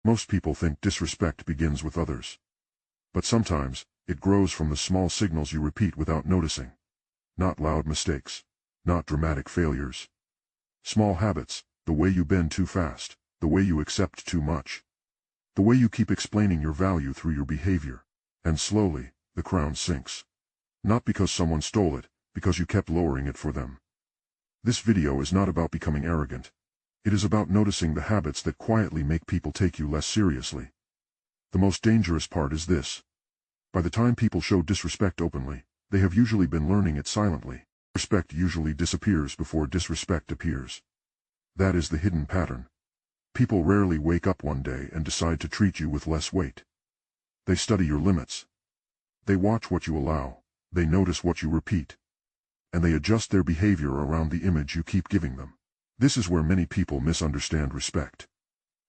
Most people think disrespect begins with others. But sometimes, it grows from the small signals you repeat without noticing. Not loud mistakes. Not dramatic failures. Small habits, the way you bend too fast, the way you accept too much. The way you keep explaining your value through your behavior. And slowly, the crown sinks. Not because someone stole it, because you kept lowering it for them. This video is not about becoming arrogant. It is about noticing the habits that quietly make people take you less seriously. The most dangerous part is this. By the time people show disrespect openly, they have usually been learning it silently. Respect usually disappears before disrespect appears. That is the hidden pattern. People rarely wake up one day and decide to treat you with less weight. They study your limits. They watch what you allow, they notice what you repeat. And they adjust their behavior around the image you keep giving them. This is where many people misunderstand respect.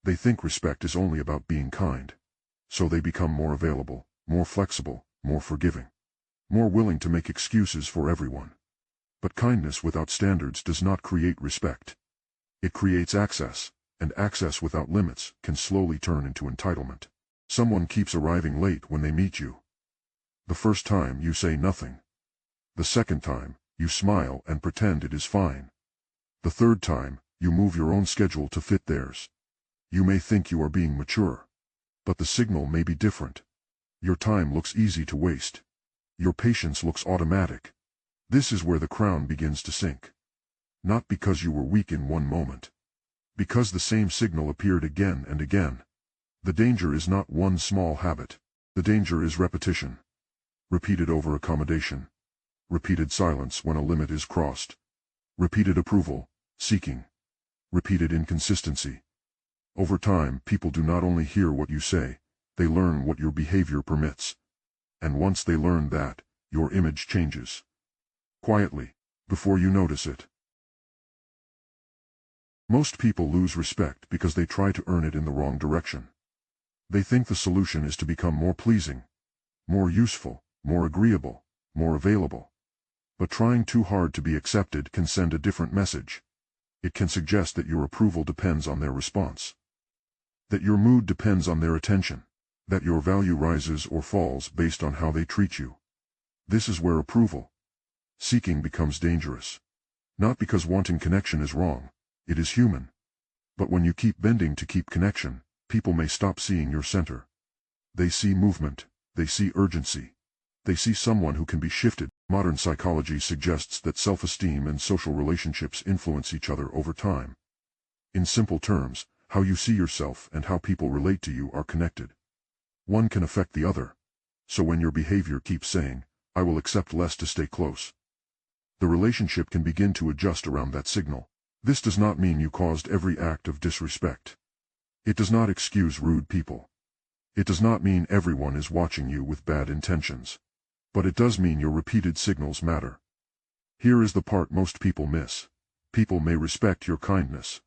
They think respect is only about being kind. So they become more available, more flexible, more forgiving. More willing to make excuses for everyone. But kindness without standards does not create respect. It creates access, and access without limits can slowly turn into entitlement. Someone keeps arriving late when they meet you. The first time you say nothing. The second time, you smile and pretend it is fine. The third time, you move your own schedule to fit theirs. You may think you are being mature. But the signal may be different. Your time looks easy to waste. Your patience looks automatic. This is where the crown begins to sink. Not because you were weak in one moment. Because the same signal appeared again and again. The danger is not one small habit. The danger is repetition. Repeated over-accommodation. Repeated silence when a limit is crossed. Repeated approval, seeking. Repeated inconsistency. Over time, people do not only hear what you say, they learn what your behavior permits. And once they learn that, your image changes. Quietly, before you notice it. Most people lose respect because they try to earn it in the wrong direction. They think the solution is to become more pleasing, more useful, more agreeable, more available. But trying too hard to be accepted can send a different message. It can suggest that your approval depends on their response. That your mood depends on their attention. That your value rises or falls based on how they treat you. This is where approval seeking becomes dangerous. Not because wanting connection is wrong, it is human. But when you keep bending to keep connection, people may stop seeing your center. They see movement, they see urgency. They see someone who can be shifted. Modern psychology suggests that self-esteem and social relationships influence each other over time. In simple terms, how you see yourself and how people relate to you are connected. One can affect the other. So when your behavior keeps saying, "I will accept less to stay close," the relationship can begin to adjust around that signal. This does not mean you caused every act of disrespect. It does not excuse rude people. It does not mean everyone is watching you with bad intentions. But it does mean your repeated signals matter. Here is the part most people miss. People may respect your kindness.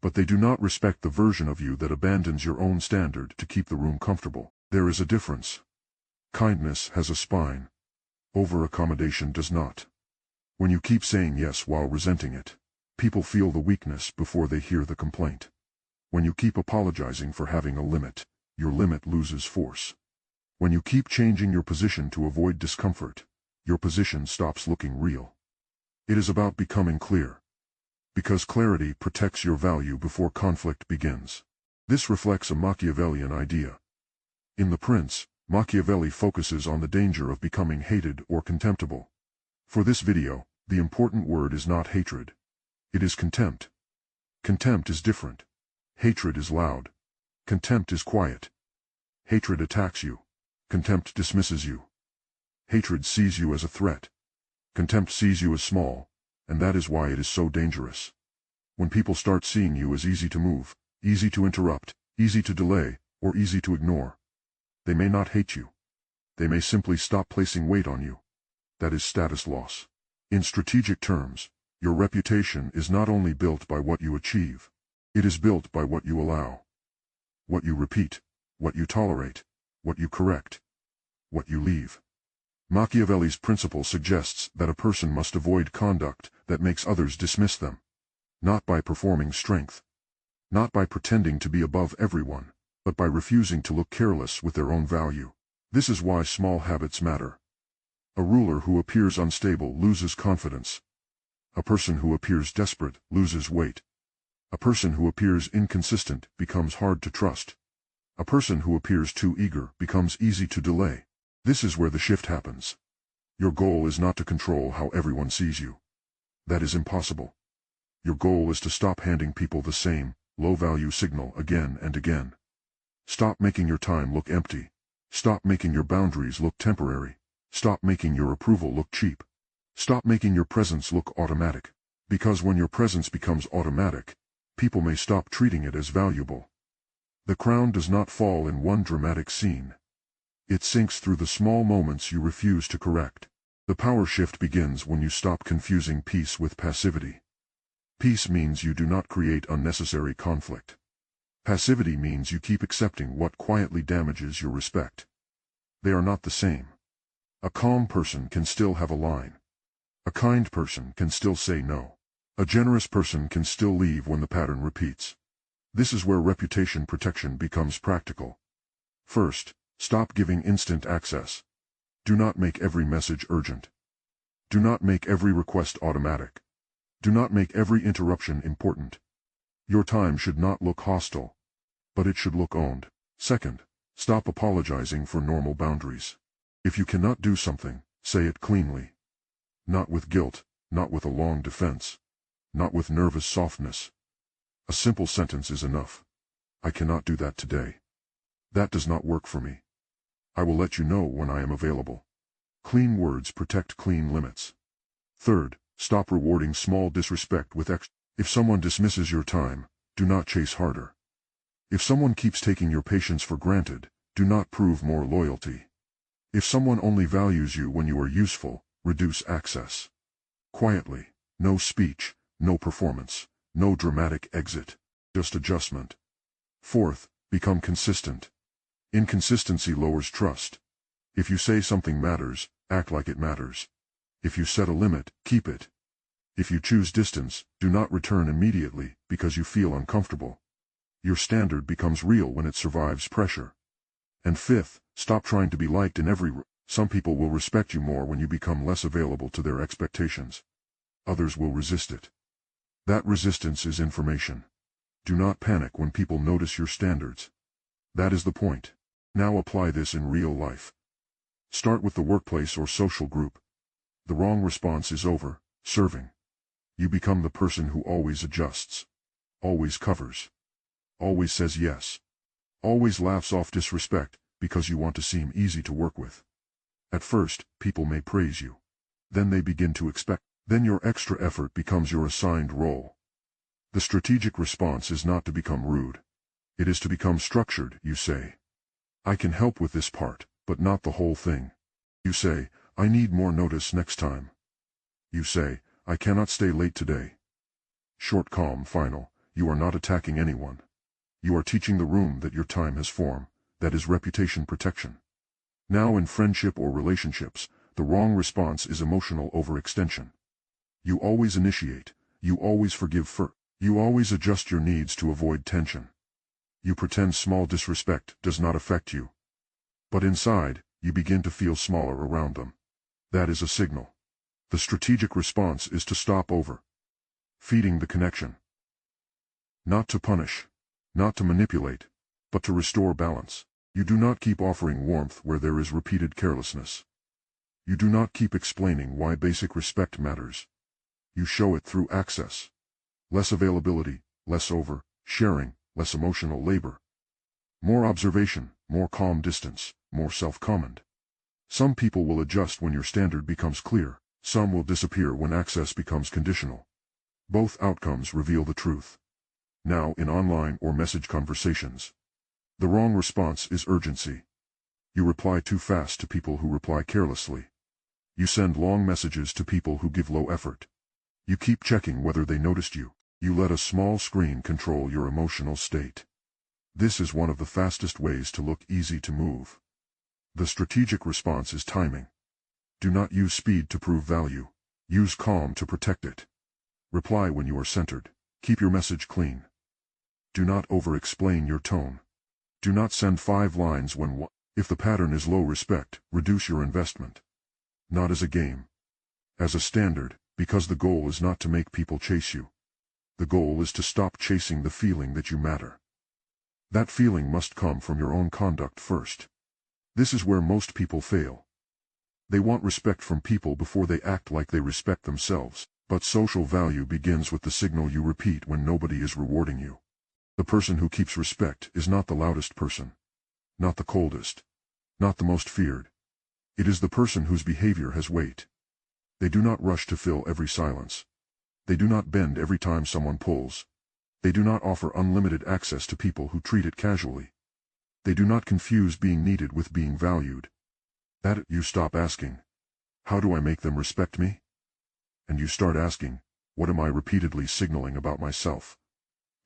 But they do not respect the version of you that abandons your own standard to keep the room comfortable. There is a difference. Kindness has a spine. Over-accommodation does not. When you keep saying yes while resenting it, people feel the weakness before they hear the complaint. When you keep apologizing for having a limit, your limit loses force. When you keep changing your position to avoid discomfort, your position stops looking real. It is about becoming clear. Because clarity protects your value before conflict begins. This reflects a Machiavellian idea. In The Prince, Machiavelli focuses on the danger of becoming hated or contemptible. For this video, the important word is not hatred. It is contempt. Contempt is different. Hatred is loud. Contempt is quiet. Hatred attacks you. Contempt dismisses you. Hatred sees you as a threat. Contempt sees you as small, and that is why it is so dangerous. When people start seeing you as easy to move, easy to interrupt, easy to delay, or easy to ignore, they may not hate you. They may simply stop placing weight on you. That is status loss. In strategic terms, your reputation is not only built by what you achieve, it is built by what you allow. What you repeat, what you tolerate, what you correct, what you leave. Machiavelli's principle suggests that a person must avoid conduct that makes others dismiss them. Not by performing strength. Not by pretending to be above everyone, but by refusing to look careless with their own value. This is why small habits matter. A ruler who appears unstable loses confidence. A person who appears desperate loses weight. A person who appears inconsistent becomes hard to trust. A person who appears too eager becomes easy to delay. This is where the shift happens. Your goal is not to control how everyone sees you. That is impossible. Your goal is to stop handing people the same, low-value signal again and again. Stop making your time look empty. Stop making your boundaries look temporary. Stop making your approval look cheap. Stop making your presence look automatic. Because when your presence becomes automatic, people may stop treating it as valuable. The crown does not fall in one dramatic scene. It sinks through the small moments you refuse to correct. The power shift begins when you stop confusing peace with passivity. Peace means you do not create unnecessary conflict. Passivity means you keep accepting what quietly damages your respect. They are not the same. A calm person can still have a line. A kind person can still say no. A generous person can still leave when the pattern repeats. This is where reputation protection becomes practical. First, stop giving instant access. Do not make every message urgent. Do not make every request automatic. Do not make every interruption important. Your time should not look hostile, but it should look owned. Second, stop apologizing for normal boundaries. If you cannot do something, say it cleanly. Not with guilt, not with a long defense, not with nervous softness. A simple sentence is enough. I cannot do that today. That does not work for me. I will let you know when I am available. Clean words protect clean limits. Third, stop rewarding small disrespect with extra. If someone dismisses your time, do not chase harder. If someone keeps taking your patience for granted, do not prove more loyalty. If someone only values you when you are useful, reduce access. Quietly, no speech, no performance, no dramatic exit, just adjustment. Fourth, become consistent. Inconsistency lowers trust. If you say something matters, act like it matters. If you set a limit, keep it. If you choose distance, do not return immediately because you feel uncomfortable. Your standard becomes real when it survives pressure. And fifth, stop trying to be liked in every room. Some people will respect you more when you become less available to their expectations. Others will resist it. That resistance is information. Do not panic when people notice your standards. That is the point. Now apply this in real life. Start with the workplace or social group. The wrong response is over, serving. You become the person who always adjusts. Always covers. Always says yes. Always laughs off disrespect, because you want to seem easy to work with. At first, people may praise you. Then they begin to expect. Then your extra effort becomes your assigned role. The strategic response is not to become rude. It is to become structured. You say, I can help with this part, but not the whole thing. You say, I need more notice next time. You say, I cannot stay late today. Short, calm, final. You are not attacking anyone. You are teaching the room that your time has form. That is reputation protection. Now in friendship or relationships, the wrong response is emotional overextension. You always initiate. You always forgive first. You always adjust your needs to avoid tension. You pretend small disrespect does not affect you. But inside, you begin to feel smaller around them. That is a signal. The strategic response is to stop over feeding the connection. Not to punish. Not to manipulate. But to restore balance. You do not keep offering warmth where there is repeated carelessness. You do not keep explaining why basic respect matters. You show it through access. Less availability, less over-sharing, less emotional labor. More observation, more calm distance, more self-command. Some people will adjust when your standard becomes clear. Some will disappear when access becomes conditional. Both outcomes reveal the truth. Now in online or message conversations. The wrong response is urgency. You reply too fast to people who reply carelessly. You send long messages to people who give low effort. You keep checking whether they noticed you. You let a small screen control your emotional state. This is one of the fastest ways to look easy to move. The strategic response is timing. Do not use speed to prove value. Use calm to protect it. Reply when you are centered. Keep your message clean. Do not over-explain your tone. Do not send 5 lines when if the pattern is low respect, reduce your investment. Not as a game. As a standard, because the goal is not to make people chase you. The goal is to stop chasing the feeling that you matter. That feeling must come from your own conduct first. This is where most people fail. They want respect from people before they act like they respect themselves, but social value begins with the signal you repeat when nobody is rewarding you. The person who keeps respect is not the loudest person. Not the coldest. Not the most feared. It is the person whose behavior has weight. They do not rush to fill every silence. They do not bend every time someone pulls. They do not offer unlimited access to people who treat it casually. They do not confuse being needed with being valued. That you stop asking, how do I make them respect me? And you start asking, what am I repeatedly signaling about myself?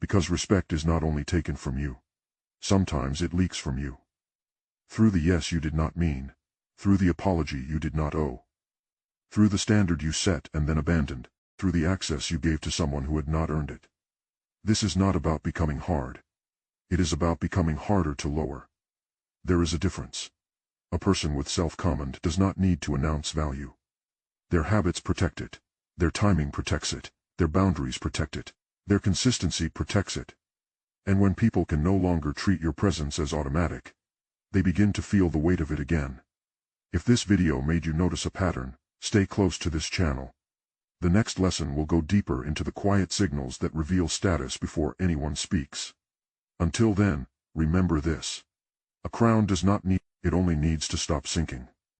Because respect is not only taken from you. Sometimes it leaks from you. Through the yes you did not mean. Through the apology you did not owe. Through the standard you set and then abandoned. Through the access you gave to someone who had not earned it. This is not about becoming hard. It is about becoming harder to lower. There is a difference. A person with self-command does not need to announce value. Their habits protect it. Their timing protects it. Their boundaries protect it. Their consistency protects it. And when people can no longer treat your presence as automatic, they begin to feel the weight of it again. If this video made you notice a pattern, stay close to this channel. The next lesson will go deeper into the quiet signals that reveal status before anyone speaks. Until then, remember this. A crown does not need, it only needs to stop sinking.